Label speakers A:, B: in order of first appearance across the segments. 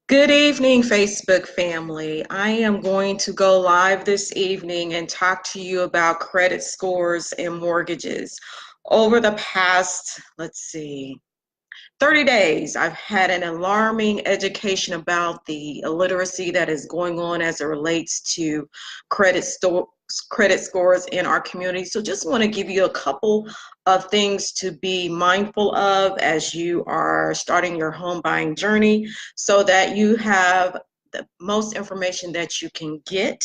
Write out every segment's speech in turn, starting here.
A: Good evening, Facebook family. I am going to go live this evening and talk to you about credit scores and mortgages. Over the past, 30 days, I've had an alarming education about the illiteracy that is going on as it relates to credit credit scores in our community. So just want to give you a couple of things to be mindful of as you are starting your home buying journey so that you have the most information that you can get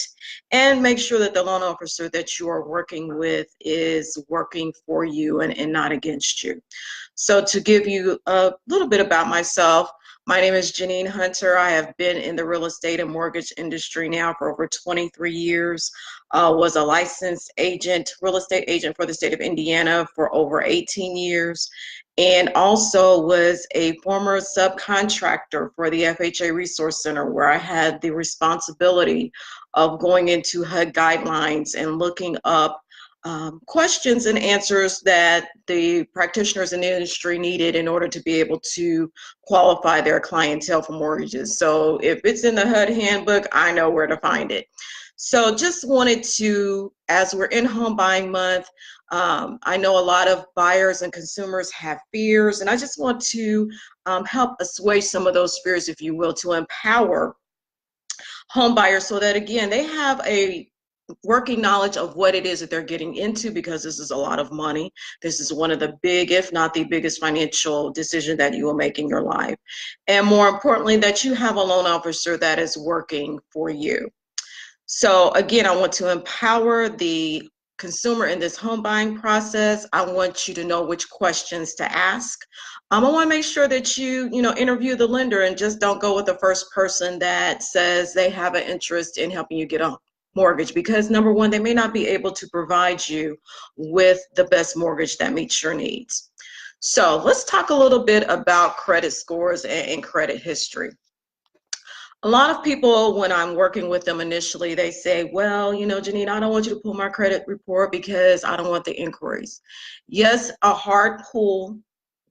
A: and make sure that the loan officer that you are working with is working for you and not against you. So to give you a little bit about myself, my name is Janine Hunter. I have been in the real estate and mortgage industry now for over 23 years. Was a licensed agent, real estate agent for the state of Indiana for over 18 years, and also was a former subcontractor for the FHA Resource Center, where I had the responsibility of going into HUD guidelines and looking up questions and answers that the practitioners in the industry needed in order to be able to qualify their clientele for mortgages. So if it's in the HUD handbook, I know where to find it. So just wanted to, as we're in home buying month, I know a lot of buyers and consumers have fears, and I just want to help assuage some of those fears, if you will, to empower home buyers so that, again, they have a working knowledge of what it is that they're getting into, because this is a lot of money. This is one of the big, if not the biggest, financial decision that you will make in your life. And more importantly, that you have a loan officer that is working for you. So again, I want to empower the consumer in this home buying process. I want you to know which questions to ask. I want to make sure that you interview the lender and just don't go with the first person that says they have an interest in helping you get a mortgage, because number one, they may not be able to provide you with the best mortgage that meets your needs. So let's talk a little bit about credit scores and credit history. A lot of people, when I'm working with them initially, they say, well, Janine, I don't want you to pull my credit report because I don't want the inquiries. Yes, a hard pull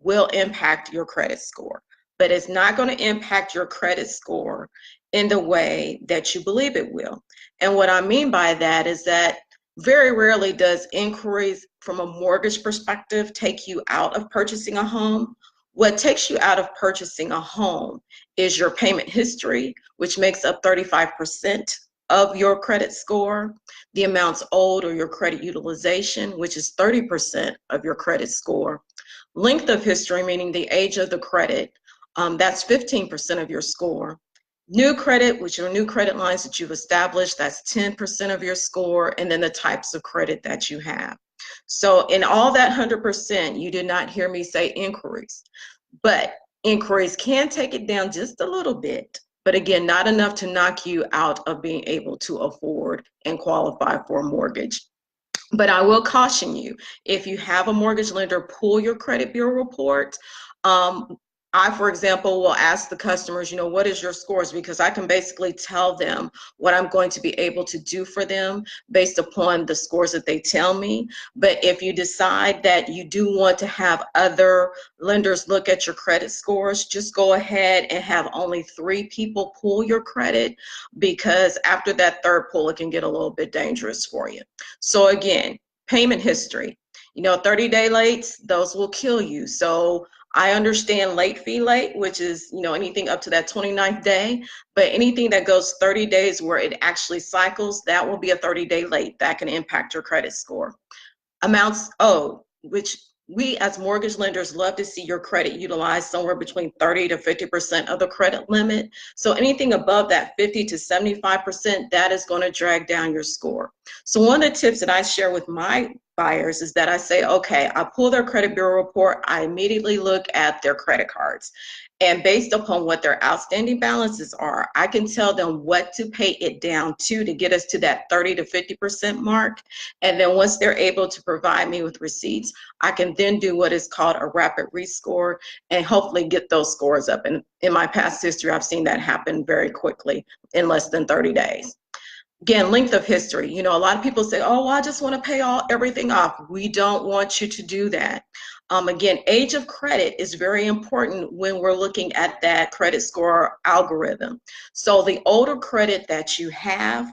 A: will impact your credit score, but it's not going to impact your credit score in the way that you believe it will. And what I mean by that is that very rarely does inquiries from a mortgage perspective take you out of purchasing a home. What takes you out of purchasing a home is your payment history, which makes up 35% of your credit score, the amounts owed or your credit utilization, which is 30% of your credit score, length of history, meaning the age of the credit, that's 15% of your score. New credit, which are new credit lines that you've established, that's 10% of your score, and then the types of credit that you have. So in all that 100%, you did not hear me say inquiries, but inquiries can take it down just a little bit, but again, not enough to knock you out of being able to afford and qualify for a mortgage. But I will caution you, if you have a mortgage lender pull your credit bureau report, I, for example, will ask the customers, what is your scores? Because I can basically tell them what I'm going to be able to do for them based upon the scores that they tell me. But if you decide that you do want to have other lenders look at your credit scores, just go ahead and have only 3 people pull your credit, because after that third pull, it can get a little bit dangerous for you. So again, payment history, 30-day lates, those will kill you. So I understand late fee late, which is, anything up to that 29th day, but anything that goes 30 days where it actually cycles, that will be a 30-day late. That can impact your credit score. Amounts owed, which we as mortgage lenders love to see your credit utilized somewhere between 30 to 50% of the credit limit. So anything above that 50 to 75%, that is going to drag down your score. So one of the tips that I share with my buyers is that I say, okay, I pull their credit bureau report, I immediately look at their credit cards. And based upon what their outstanding balances are, I can tell them what to pay it down to get us to that 30 to 50% mark. And then once they're able to provide me with receipts, I can then do what is called a rapid rescore and hopefully get those scores up. And in my past history, I've seen that happen very quickly in less than 30 days. Again, length of history. A lot of people say, oh, well, I just want to pay everything off. We don't want you to do that. Again, age of credit is very important when we're looking at that credit score algorithm. So the older credit that you have,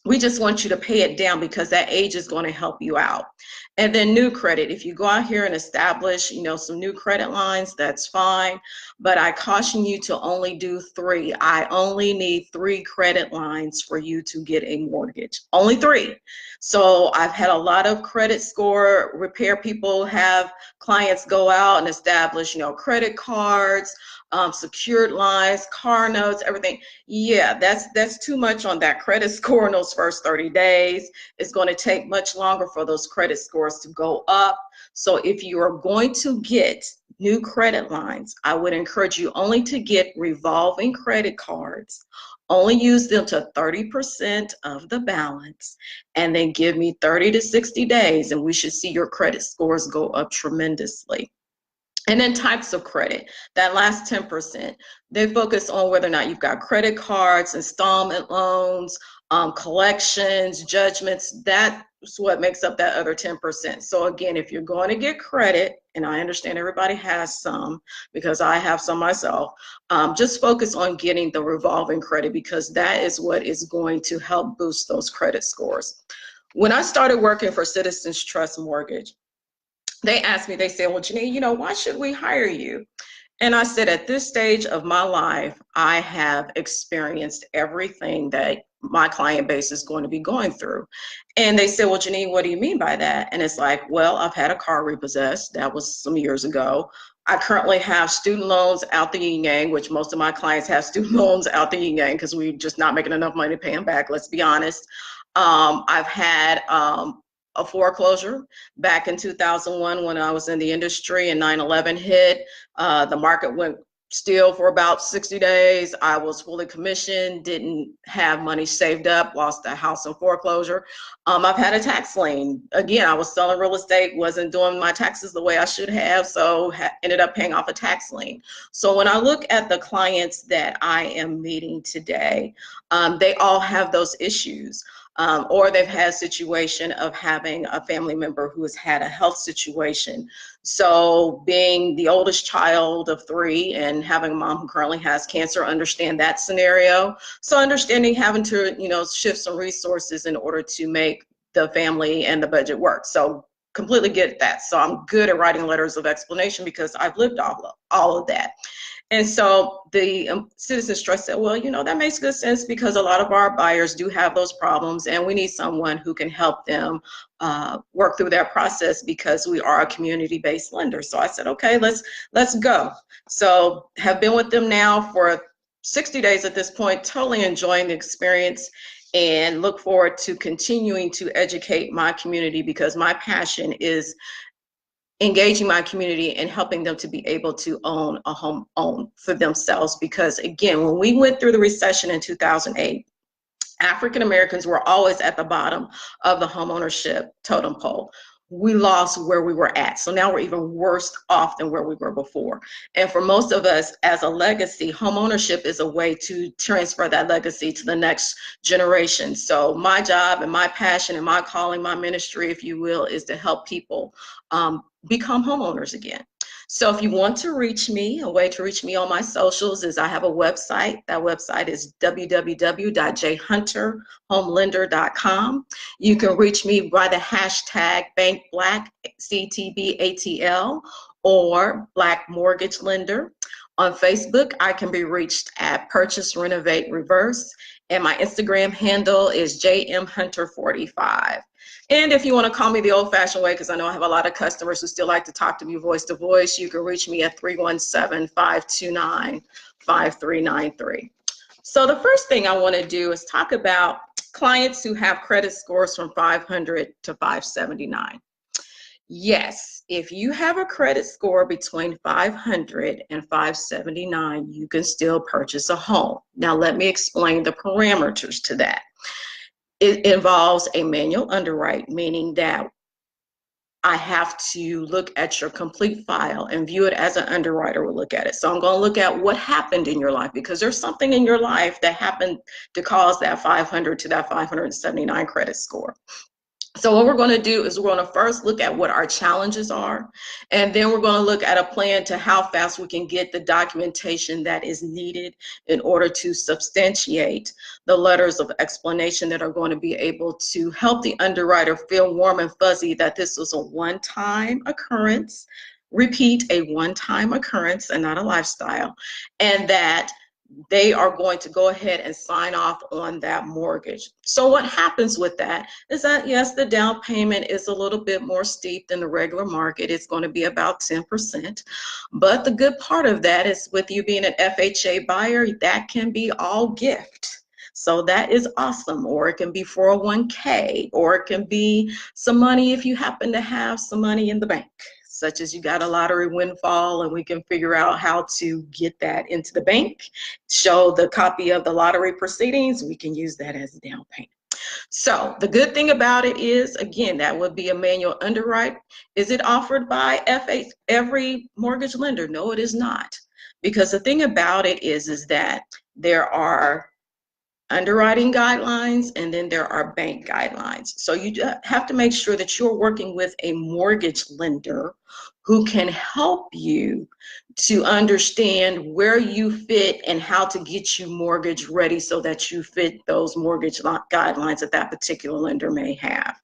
A: we just want you to pay it down because that age is going to help you out. And then new credit, if you go out here and establish, some new credit lines, that's fine. But I caution you to only do 3. I only need 3 credit lines for you to get a mortgage. Only 3. So I've had a lot of credit score repair people have clients go out and establish, credit cards, secured lines, car notes, everything. Yeah, that's too much on that credit score in those first 30 days. It's going to take much longer for those credit scores to go up. So if you are going to get new credit lines, I would encourage you only to get revolving credit cards. Only use them to 30% of the balance, and then give me 30 to 60 days, and we should see your credit scores go up tremendously. And then types of credit, that last 10%, they focus on whether or not you've got credit cards, installment loans, collections, judgments. That's what makes up that other 10%. So again, if you're going to get credit, and I understand everybody has some because I have some myself, just focus on getting the revolving credit because that is what is going to help boost those credit scores. When I started working for Citizens Trust Mortgage, they asked me, they said, well, Janine, why should we hire you? And I said, at this stage of my life, I have experienced everything that my client base is going to be going through. And they said, well, Janine, what do you mean by that? And it's like, well, I've had a car repossessed. That was some years ago. I currently have student loans out the yin yang, which most of my clients have student loans out the yin yang because we're just not making enough money to pay them back, let's be honest. I've had a foreclosure back in 2001 when I was in the industry and 9/11 hit. The market went still for about 60 days. I was fully commissioned, didn't have money saved up, lost the house in foreclosure. I've had a tax lien. Again, I was selling real estate, wasn't doing my taxes the way I should have, so ended up paying off a tax lien. So when I look at the clients that I am meeting today, they all have those issues. Or they've had a situation of having a family member who has had a health situation. So being the oldest child of 3 and having a mom who currently has cancer, understand that scenario. So understanding having to, shift some resources in order to make the family and the budget work. So completely get that. So I'm good at writing letters of explanation because I've lived all of that. And so the Citizens Trust said, well, that makes good sense because a lot of our buyers do have those problems and we need someone who can help them work through that process because we are a community-based lender. So I said, okay, let's go. So have been with them now for 60 days at this point, totally enjoying the experience and look forward to continuing to educate my community because my passion is engaging my community and helping them to be able to own a home for themselves. Because again, when we went through the recession in 2008, African Americans were always at the bottom of the homeownership totem pole. We lost where we were at. So now we're even worse off than where we were before. And for most of us as a legacy, homeownership is a way to transfer that legacy to the next generation. So my job and my passion and my calling, my ministry, if you will, is to help people become homeowners again. So if you want to reach me, a way to reach me on my socials is I have a website. That website is www.jhunterhomelender.com. You can reach me by the hashtag BankBlack, CTBATL, or Black Mortgage Lender. On Facebook, I can be reached at Purchase, Renovate, Reverse. And my Instagram handle is JMHunter45. And if you want to call me the old-fashioned way, because I know I have a lot of customers who still like to talk to me voice to voice, you can reach me at 317-529-5393. So the first thing I want to do is talk about clients who have credit scores from 500 to 579. Yes, if you have a credit score between 500 and 579, you can still purchase a home. Now, let me explain the parameters to that. It involves a manual underwrite, meaning that I have to look at your complete file and view it as an underwriter would look at it. So I'm going to look at what happened in your life because there's something in your life that happened to cause that 500 to that 579 credit score. So what we're going to do is we're going to first look at what our challenges are, and then we're going to look at a plan to how fast we can get the documentation that is needed in order to substantiate the letters of explanation that are going to be able to help the underwriter feel warm and fuzzy that this was a one-time occurrence, repeat, a one-time occurrence and not a lifestyle, and that they are going to go ahead and sign off on that mortgage. So what happens with that is that, yes, the down payment is a little bit more steep than the regular market. It's going to be about 10%. But the good part of that is, with you being an FHA buyer, that can be all gift. So that is awesome. Or it can be 401k, or it can be some money if you happen to have some money in the bank, such as you got a lottery windfall and we can figure out how to get that into the bank, show the copy of the lottery proceedings, we can use that as a down payment. So the good thing about it is, again, that would be a manual underwrite. Is it offered by every mortgage lender? No, it is not. Because the thing about it is that there are underwriting guidelines and then there are bank guidelines. So you have to make sure that you're working with a mortgage lender who can help you to understand where you fit and how to get you mortgage ready so that you fit those mortgage guidelines that that particular lender may have.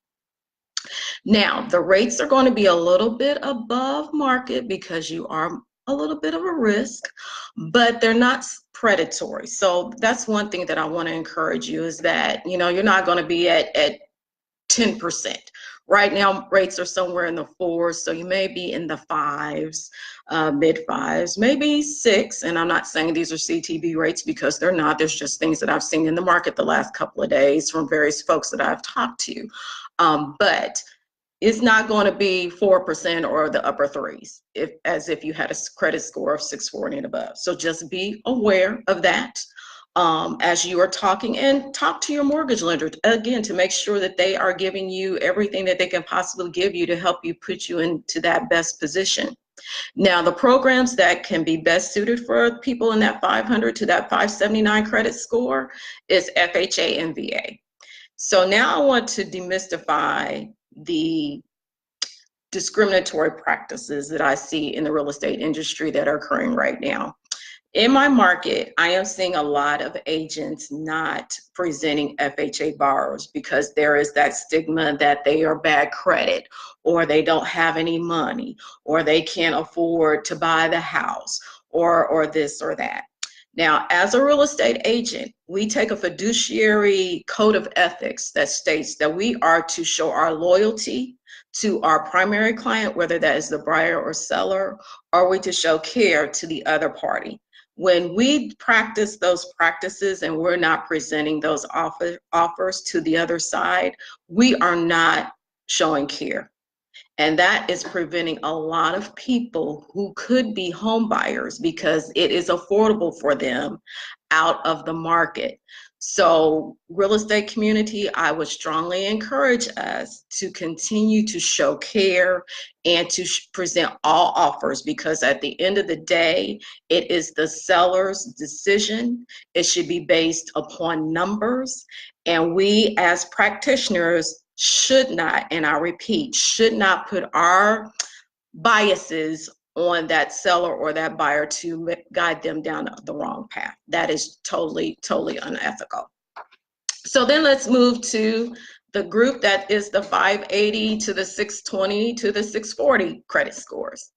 A: Now, the rates are going to be a little bit above market because you are a little bit of a risk, but they're not predatory. So that's one thing that I want to encourage you, is that, you know, you're not going to be at 10%. Right now, rates are somewhere in the 4s, so you may be in the 5s, mid 5s, maybe 6. And I'm not saying these are CTB rates, because they're not. There's just things that I've seen in the market the last couple of days from various folks that I've talked to. But it's not going to be 4% or the upper 3s, as if you had a credit score of 640 and above. So just be aware of that as you are talking, and talk to your mortgage lender again to make sure that they are giving you everything that they can possibly give you to help you put you into that best position. Now, the programs that can be best suited for people in that 500 to that 579 credit score is FHA and VA. So now I want to demystify the discriminatory practices that I see in the real estate industry that are occurring right now. In my market, I am seeing a lot of agents not presenting FHA borrowers because there is that stigma that they are bad credit, or they don't have any money, or they can't afford to buy the house, or this or that. Now, as a real estate agent, we take a fiduciary code of ethics that states that we are to show our loyalty to our primary client, whether that is the buyer or seller, or we to show care to the other party. When we practice those practices and we're not presenting those offers to the other side, we are not showing care. And that is preventing a lot of people who could be home buyers, because it is affordable for them, out of the market. So, real estate community, I would strongly encourage us to continue to show care and to present all offers, because at the end of the day, it is the seller's decision. It should be based upon numbers. And we as practitioners should not, and I repeat, should not put our biases on that seller or that buyer to guide them down the wrong path. That is totally, totally unethical. So then let's move to the group that is the 580 to the 620 to the 640 credit scores.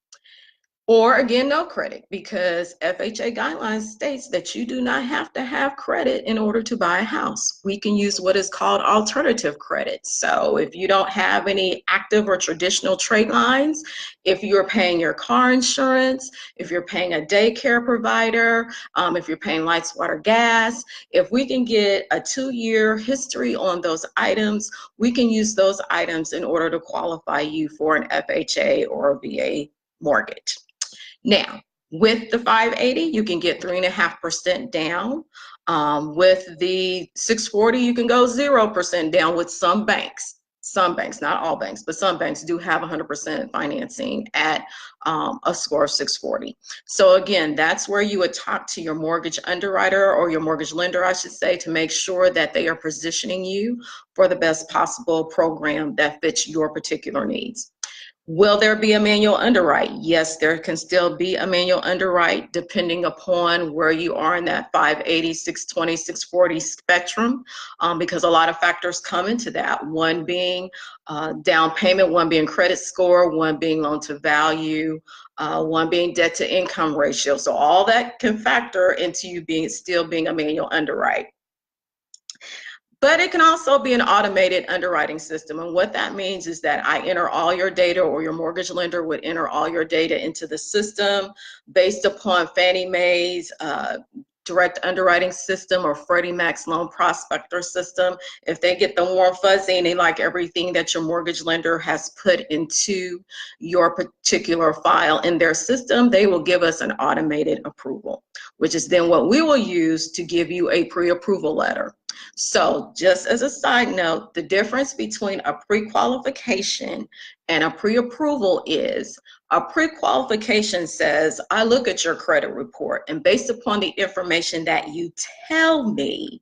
A: Or again, no credit, because FHA guidelines states that you do not have to have credit in order to buy a house. We can use what is called alternative credit. So if you don't have any active or traditional trade lines, if you're paying your car insurance, if you're paying a daycare provider, if you're paying lights, water, gas, if we can get a 2-year history on those items, we can use those items in order to qualify you for an FHA or a VA mortgage. Now, with the 580, you can get 3.5% down. With the 640, you can go 0% down with some banks. Some banks, not all banks, but some banks do have 100% financing at a score of 640. So again, that's where you would talk to your mortgage underwriter or your mortgage lender, I should say, to make sure that they are positioning you for the best possible program that fits your particular needs. Will there be a manual underwrite? Yes, there can still be a manual underwrite depending upon where you are in that 580, 620, 640 spectrum, because a lot of factors come into that. One being down payment, one being credit score, one being loan to value, one being debt to income ratio. So all that can factor into you still being a manual underwrite. But it can also be an automated underwriting system. And what that means is that I enter all your data, or your mortgage lender would enter all your data into the system based upon Fannie Mae's direct underwriting system or Freddie Mac's loan prospector system. If they get the warm fuzzy and they like everything that your mortgage lender has put into your particular file in their system, they will give us an automated approval, which is then what we will use to give you a pre-approval letter. So just as a side note, the difference between a pre-qualification and a pre-approval is a pre-qualification says, I look at your credit report, and based upon the information that you tell me,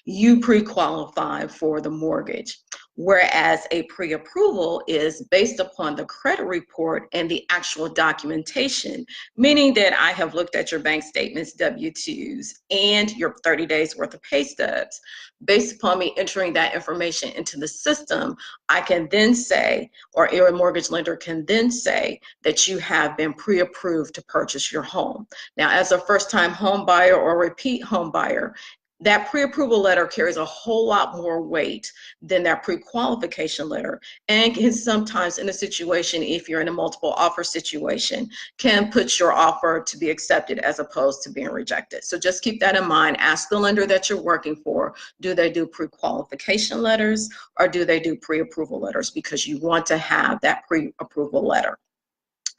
A: you pre-qualify for the mortgage. Whereas a pre-approval is based upon the credit report and the actual documentation, meaning that I have looked at your bank statements, W-2s, and your 30 days worth of pay stubs. Based upon me entering that information into the system, I can then say, or a mortgage lender can then say, that you have been pre-approved to purchase your home. Now, as a first-time home buyer or repeat home buyer, that pre-approval letter carries a whole lot more weight than that pre-qualification letter, and can sometimes, in a situation, if you're in a multiple offer situation, can put your offer to be accepted as opposed to being rejected. So just keep that in mind. Ask the lender that you're working for, do they do pre-qualification letters or do they do pre-approval letters, because you want to have that pre-approval letter.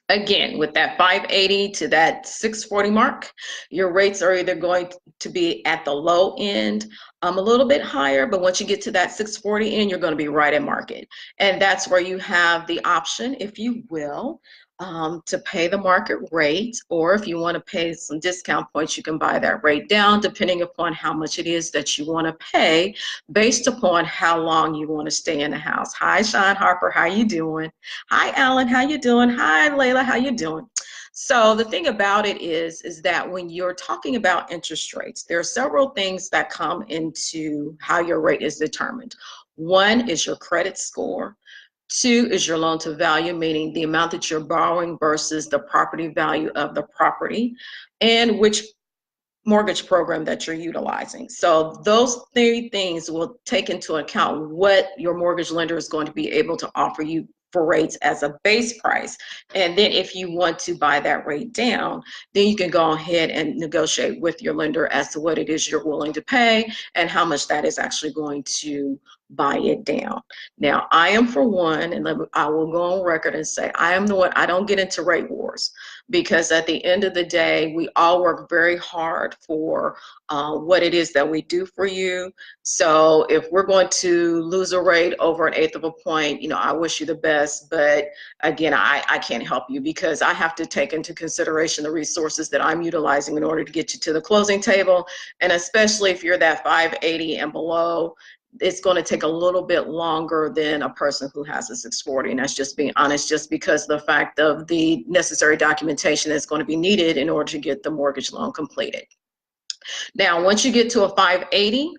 A: Again, with that 580 to that 640 mark, your rates are either going to be at the low end, a little bit higher, but once you get to that 640 end, you're going to be right at market. And that's where you have the option, if you will, to pay the market rate, or if you want to pay some discount points, you can buy that rate down depending upon how much it is that you want to pay based upon how long you want to stay in the house. Hi, Sean Harper, how you doing? Hi, Alan, how you doing? Hi, Layla, how you doing? So the thing about it is that when you're talking about interest rates, there are several things that come into how your rate is determined. One is your credit score. Two is your loan to value, meaning the amount that you're borrowing versus the property value of the property, and which mortgage program that you're utilizing. So those three things will take into account what your mortgage lender is going to be able to offer you for rates as a base price. And then if you want to buy that rate down, then you can go ahead and negotiate with your lender as to what it is you're willing to pay and how much that is actually going to buy it down. Now, I am for one, and I will go on record and say, I am the one, I don't get into rate wars, because at the end of the day, we all work very hard for what it is that we do for you. So if we're going to lose a rate over an eighth of a point, you know, I wish you the best, but again, I can't help you, because I have to take into consideration the resources that I'm utilizing in order to get you to the closing table. And especially if you're that 580 and below, it's going to take a little bit longer than a person who has a 640, and that's just being honest, just because the fact of the necessary documentation that's going to be needed in order to get the mortgage loan completed. Now, once you get to a 580,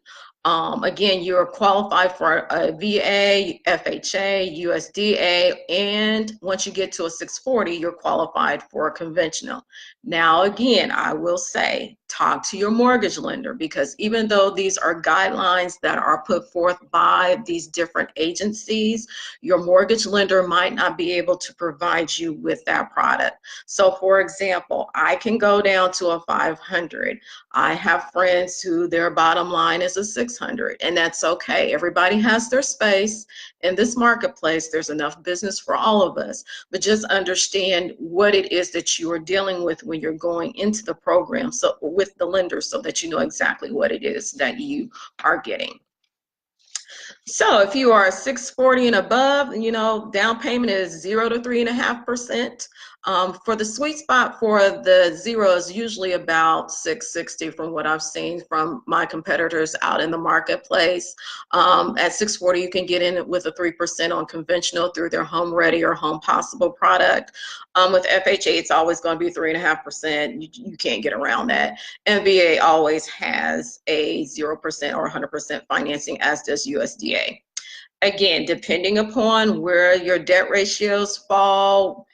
A: again, you're qualified for a VA, FHA, USDA, and once you get to a 640, you're qualified for a conventional. Now, again, I will say, talk to your mortgage lender, because even though these are guidelines that are put forth by these different agencies, your mortgage lender might not be able to provide you with that product. So for example, I can go down to a 500. I have friends who their bottom line is a 600, and that's okay. Everybody has their space in this marketplace. There's enough business for all of us, but just understand what it is that you are dealing with when you're going into the program, so with the lender, so that you know exactly what it is that you are getting. So if you are 640 and above, you know, down payment is 0 to 3.5%. For the sweet spot for the zero is usually about 660 from what I've seen from my competitors out in the marketplace. At 640, you can get in with a 3% on conventional through their Home Ready or Home Possible product. With FHA, it's always going to be 3.5%. You can't get around that. And VA always has a 0% or 100% financing, as does USDA. Again, depending upon where your debt ratios fall,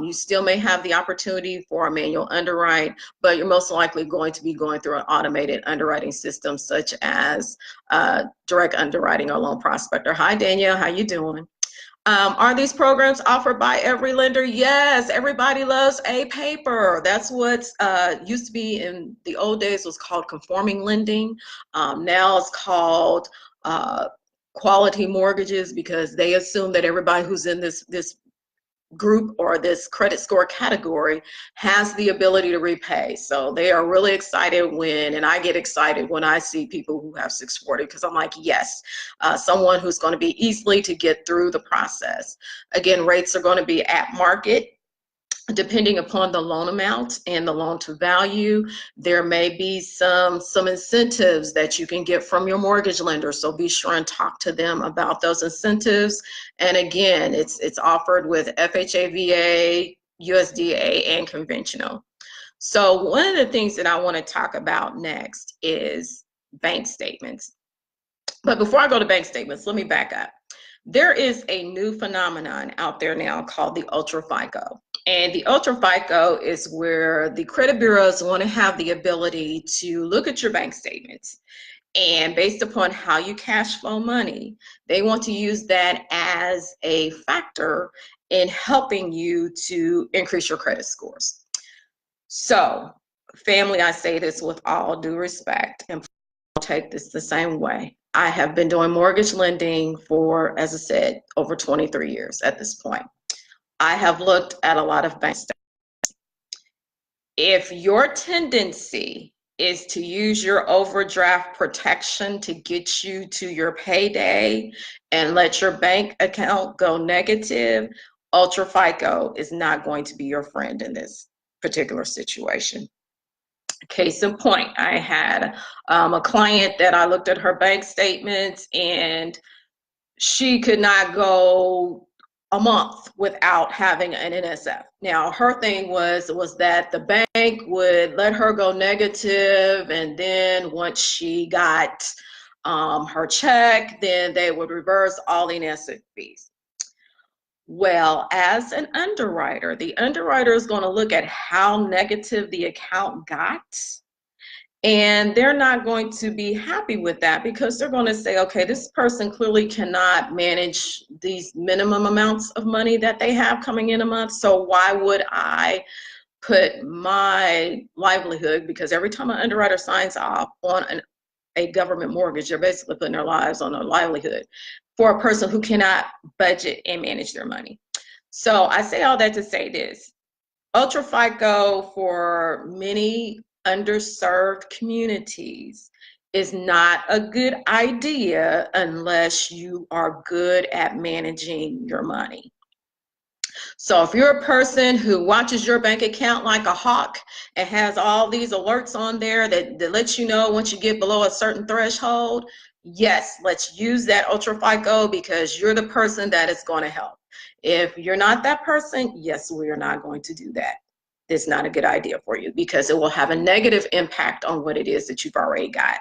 A: you still may have the opportunity for a manual underwrite, but you're most likely going to be going through an automated underwriting system such as direct underwriting or loan prospector. Hi, Danielle, how you doing? Are these programs offered by every lender? Yes, everybody loves a paper. That's what used to be in the old days was called conforming lending. Now it's called quality mortgages because they assume that everybody who's in this group or this credit score category has the ability to repay. So they are really excited when, and I get excited when I see people who have 640 because I'm like, yes, someone who's going to be easily to get through the process. Again, rates are going to be at market. Depending upon the loan amount and the loan to value, there may be some incentives that you can get from your mortgage lender. So be sure and talk to them about those incentives. And again, it's offered with FHA, VA, USDA, and conventional. So one of the things that I want to talk about next is bank statements. But before I go to bank statements, let me back up. There is a new phenomenon out there now called the Ultra FICO. And the Ultra FICO is where the credit bureaus want to have the ability to look at your bank statements. And based upon how you cash flow money, they want to use that as a factor in helping you to increase your credit scores. So, family, I say this with all due respect, and take this the same way. I have been doing mortgage lending for, as I said, over 23 years at this point. I have looked at a lot of bank statements. If your tendency is to use your overdraft protection to get you to your payday and let your bank account go negative, Ultra FICO is not going to be your friend in this particular situation. Case in point, I had a client that I looked at her bank statements and she could not go a month without having an NSF. Now, her thing was that the bank would let her go negative, and then once she got her check, then they would reverse all the NSF fees. Well, as an underwriter, the underwriter is going to look at how negative the account got, and they're not going to be happy with that because they're going to say, okay, this person clearly cannot manage these minimum amounts of money that they have coming in a month. So why would I put my livelihood, because every time an underwriter signs off on a government mortgage, they're basically putting their lives on a livelihood for a person who cannot budget and manage their money. So I say all that to say this. Ultra FICO for many underserved communities is not a good idea unless you are good at managing your money. So if you're a person who watches your bank account like a hawk and has all these alerts on there that lets you know once you get below a certain threshold, yes, let's use that Ultra FICO because you're the person that is going to help. If you're not that person, yes, we are not going to do that. It's not a good idea for you because it will have a negative impact on what it is that you've already got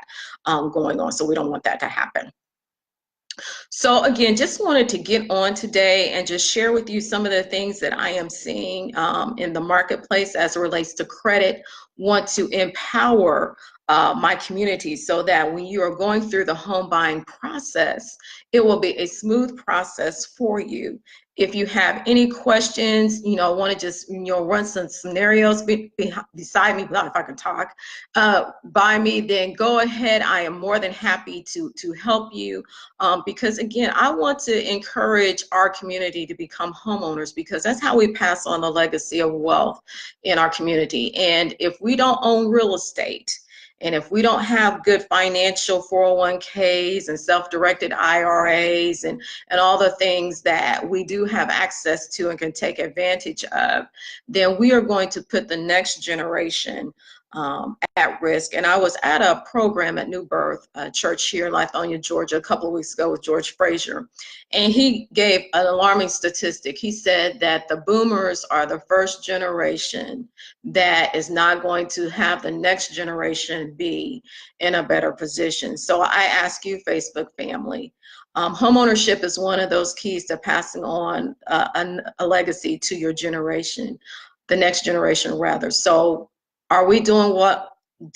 A: going on. So we don't want that to happen. So again, just wanted to get on today and just share with you some of the things that I am seeing in the marketplace as it relates to credit. Want to empower my community so that when you are going through the home buying process, it will be a smooth process for you. If you have any questions, want to just, run some scenarios beside me, not if I can talk, by me, then go ahead. I am more than happy to help you because again, I want to encourage our community to become homeowners because that's how we pass on the legacy of wealth in our community. And if we don't own real estate, And if we don't have good financial 401ks and self-directed IRAs and all the things that we do have access to and can take advantage of, then we are going to put the next generation at risk. And I was at a program at New Birth Church here in Lithonia, Georgia, a couple of weeks ago with George Frazier, and he gave an alarming statistic. He said that the boomers are the first generation that is not going to have the next generation be in a better position. So I ask you, Facebook family, homeownership is one of those keys to passing on a legacy to your generation, the next generation rather. So are we doing what,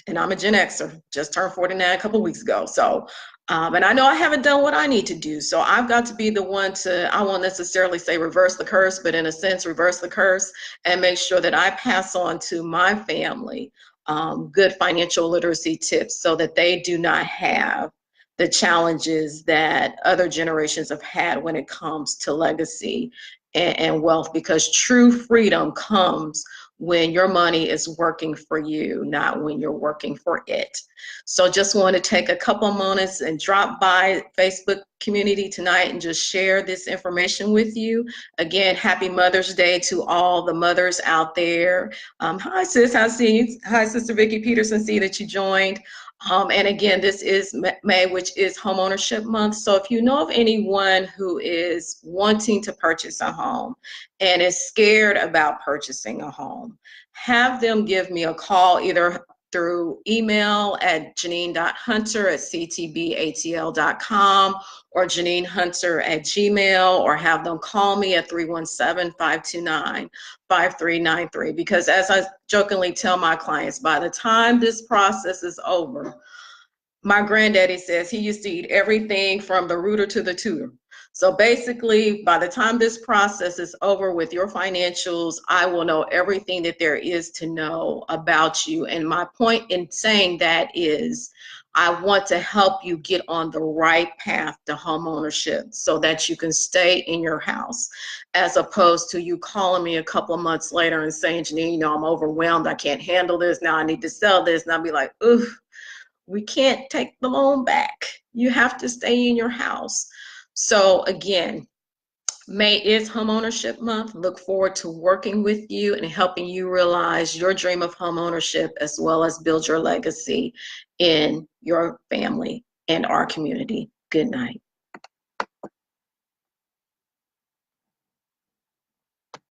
A: and I'm a Gen Xer, just turned 49 a couple weeks ago. So, and I know I haven't done what I need to do. So I've got to be the one to, I won't necessarily say reverse the curse, but in a sense, reverse the curse and make sure that I pass on to my family good financial literacy tips so that they do not have the challenges that other generations have had when it comes to legacy and wealth, because true freedom comes when your money is working for you, not when you're working for it. So just want to take a couple moments and drop by Facebook community tonight and just share this information with you. Again, happy Mother's Day to all the mothers out there. Hi sis, I see you. Hi Sister Vicki Peterson, see that you joined. And again, this is May, which is Homeownership Month. So if you know of anyone who is wanting to purchase a home and is scared about purchasing a home, have them give me a call either through email at janine.hunter@ctbatl.com or janine.hunter@gmail, or have them call me at 317-529-5393. Because as I jokingly tell my clients, by the time this process is over, my granddaddy says he used to eat everything from the rooter to the tutor. So basically, by the time this process is over with your financials, I will know everything that there is to know about you. And my point in saying that is, I want to help you get on the right path to home ownership so that you can stay in your house, as opposed to you calling me a couple of months later and saying, Janine, you know, I'm overwhelmed. I can't handle this. Now I need to sell this. And I'll be like, oof. We can't take the loan back. You have to stay in your house. So again, May is Homeownership Month. Look forward to working with you and helping you realize your dream of homeownership, as well as build your legacy in your family and our community. Good night.